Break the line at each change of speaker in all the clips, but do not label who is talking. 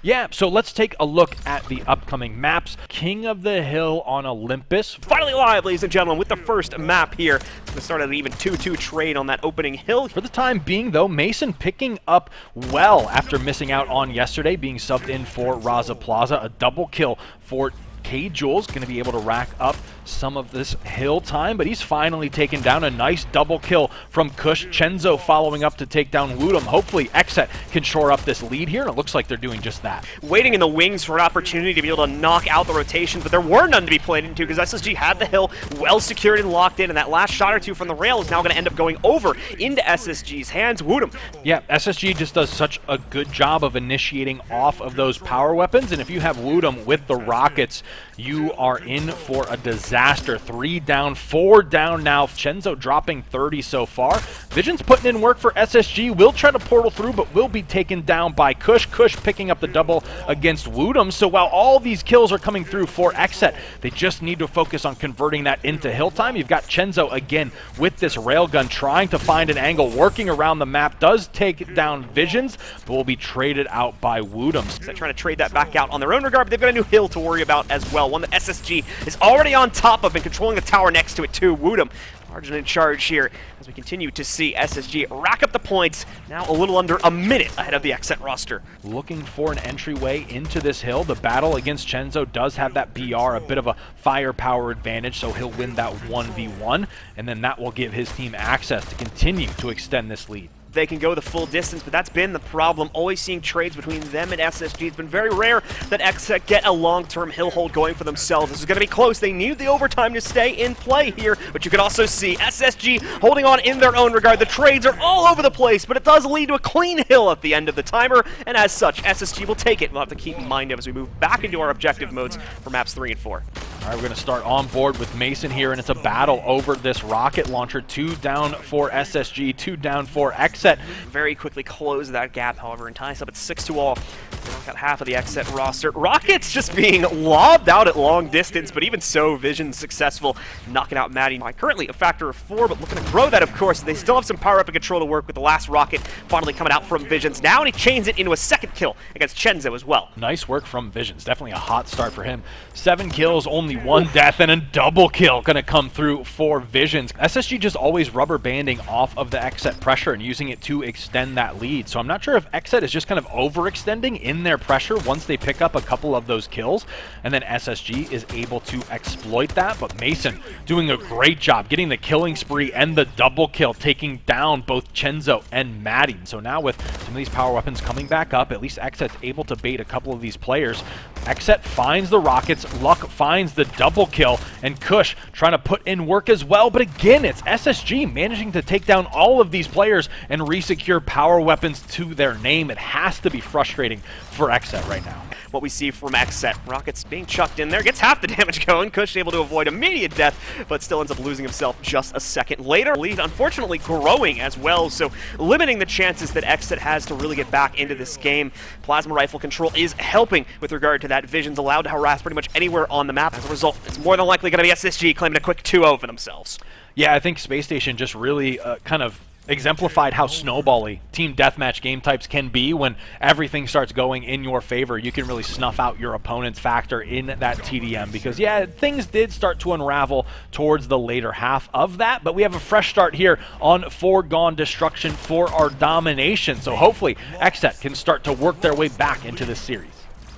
Yeah, so let's take a look at the upcoming maps. King of the Hill on Olympus.
Finally live, ladies and gentlemen, with the first map here. It's going to start at an even 2-2 trade on that opening hill.
For the time being, though, Mason picking up well after missing out on yesterday, being subbed in for Raza Plaza. A double kill for Kjewls, going to be able to rack up some of this hill time, but he's finally taken down. A nice double kill from Kush. ChenZo following up to take down Wutum. Hopefully Xset can shore up this lead here, and it looks like they're doing just that.
Waiting in the wings for an opportunity to be able to knock out the rotation, but there were none to be played into because SSG had the hill well secured and locked in, and that last shot or two from the rail is now going to end up going over into SSG's hands. Wutum.
Yeah, SSG just does such a good job of initiating off of those power weapons, and if you have Wutum with the rockets, you are in for a disaster. 3 down, 4 down now. ChenZo dropping 30 so far. Vision's putting in work for SSG. Will try to portal through, but will be taken down by Kush. Kush picking up the double against Wutum. So while all these kills are coming through for Xset, they just need to focus on converting that into hill time. You've got ChenZo again with this railgun trying to find an angle, working around the map. Does take down Visions, but will be traded out by Wutum.
They're trying to trade that back out on their own regard, but they've got a new hill to worry about as well. One that SSG is already on top of and controlling the tower next to it too. Wutum, Margin in charge here as we continue to see SSG rack up the points, now a little under a minute ahead of the Xset roster.
Looking for an entryway into this hill. The battle against ChenZo does have that BR, a bit of a firepower advantage, so he'll win that 1v1, and then that will give his team access to continue to extend this lead.
They can go the full distance, but that's been the problem. Always seeing trades between them and SSG. It's been very rare that Xset get a long-term hill hold going for themselves. This is going to be close. They need the overtime to stay in play here, but you can also see SSG holding on in their own regard. The trades are all over the place, but it does lead to a clean hill at the end of the timer, and as such, SSG will take it. We'll have to keep in mind as we move back into our objective modes for maps 3 and 4.
All right, we're going to start on board with Mason here, and it's a battle over this rocket launcher. 2 down for SSG, 2 down for Xset.
Very quickly close that gap, however, and ties up at 6-all. We've got half of the Xset roster. Rockets just being lobbed out at long distance, but even so, Vision successful, knocking out Maddie by currently a factor of 4, but looking to grow that, of course. They still have some power up and control to work with the last rocket finally coming out from Visions now, and he chains it into a second kill against ChenZo as well.
Nice work from Visions. Definitely a hot start for him. 7 kills, only 1 death, and a double kill going to come through for Visions. SSG just always rubber banding off of the Xset pressure and using it to extend that lead. So I'm not sure if Xset is just kind of overextending in their pressure once they pick up a couple of those kills, and then SSG is able to exploit that. But Mason doing a great job getting the killing spree and the double kill, taking down both ChenZo and Maddie. So now with some of these power weapons coming back up, at least Xset's able to bait a couple of these players. Xset finds the rockets, Luck finds the double kill, and Kush trying to put in work as well. But again, it's SSG managing to take down all of these players and resecure power weapons to their name. It has to be frustrating for Xset right now.
What we see from Xset, rockets being chucked in there, gets half the damage going. Kush able to avoid immediate death, but still ends up losing himself just a second later. Lead unfortunately growing as well, so limiting the chances that Xset has to really get back into this game. Plasma rifle control is helping with regard to that. Vision's allowed to harass pretty much anywhere on the map. As a result, it's more than likely going to be SSG claiming a quick 2-0 for themselves.
Yeah, I think Spacestation just really kind of exemplified how snowbally team deathmatch game types can be. When everything starts going in your favor, you can really snuff out your opponent's factor in that TDM, because yeah, things did start to unravel towards the later half of that, but we have a fresh start here on Foregone Destruction for our Domination, so hopefully Xset can start to work their way back into this series.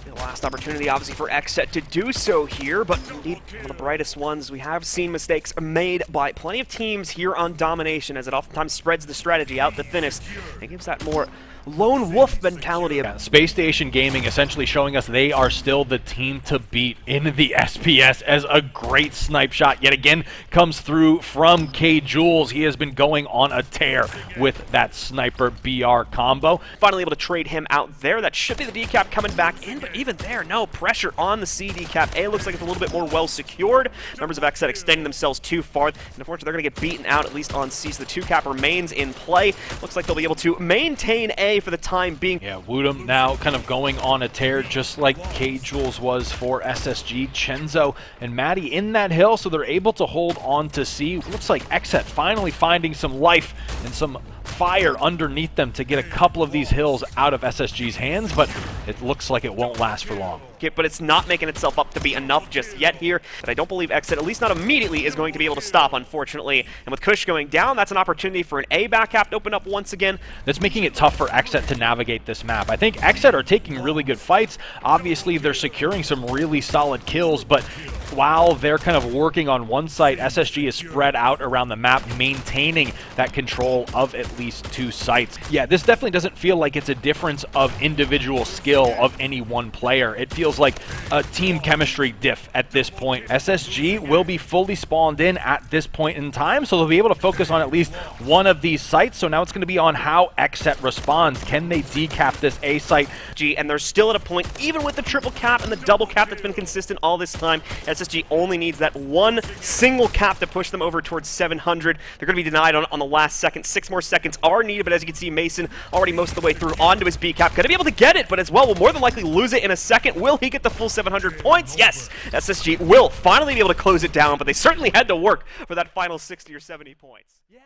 The last opportunity, obviously, for Xset to do so here, but indeed one of the brightest ones. We have seen mistakes made by plenty of teams here on Domination, as it oftentimes spreads the strategy out the thinnest. It gives that more lone wolf mentality.
Yeah, Spacestation Gaming essentially showing us they are still the team to beat in the SPS, as a great snipe shot yet again comes through from Kjewls. He has been going on a tear with that sniper BR combo.
Finally able to trade him out there. That should be the decap coming back in, but even there, no pressure on the C decap. A looks like it's a little bit more well secured. Members of Xset extending themselves too far, and unfortunately they're going to get beaten out, at least on C, so the 2-cap remains in play. Looks like they'll be able to maintain A for the time being.
Yeah, Wutum now kind of going on a tear, just like Kjewls was for SSG. ChenZo and Maddie in that hill, so they're able to hold on to C. Looks like Xset finally finding some life and some fire underneath them to get a couple of these hills out of SSG's hands, but it looks like it won't last for long.
Okay, but it's not making itself up to be enough just yet here, that I don't believe Xset, at least not immediately, is going to be able to stop, unfortunately. And with Kush going down, that's an opportunity for an A back half to open up once again.
That's making it tough for Xset to navigate this map. I think Xset are taking really good fights. Obviously, they're securing some really solid kills, but while they're kind of working on one site, SSG is spread out around the map, maintaining that control of at least 2 sites. Yeah, this definitely doesn't feel like it's a difference of individual skill of any one player. It feels like a team chemistry diff at this point. SSG will be fully spawned in at this point in time, so they'll be able to focus on at least one of these sites. So now it's going to be on how Xset responds. Can they decap this A site?
And they're still at a point, even with the triple cap and the double cap that's been consistent all this time, SSG only needs that one single cap to push them over towards 700. They're going to be denied on the last second. 6 more seconds are needed, but as you can see, Mason already most of the way through onto his B cap. Going to be able to get it, but as well will more than likely lose it in a second. Will he get the full 700 points? Yes! SSG will finally be able to close it down, but they certainly had to work for that final 60 or 70 points. Yeah.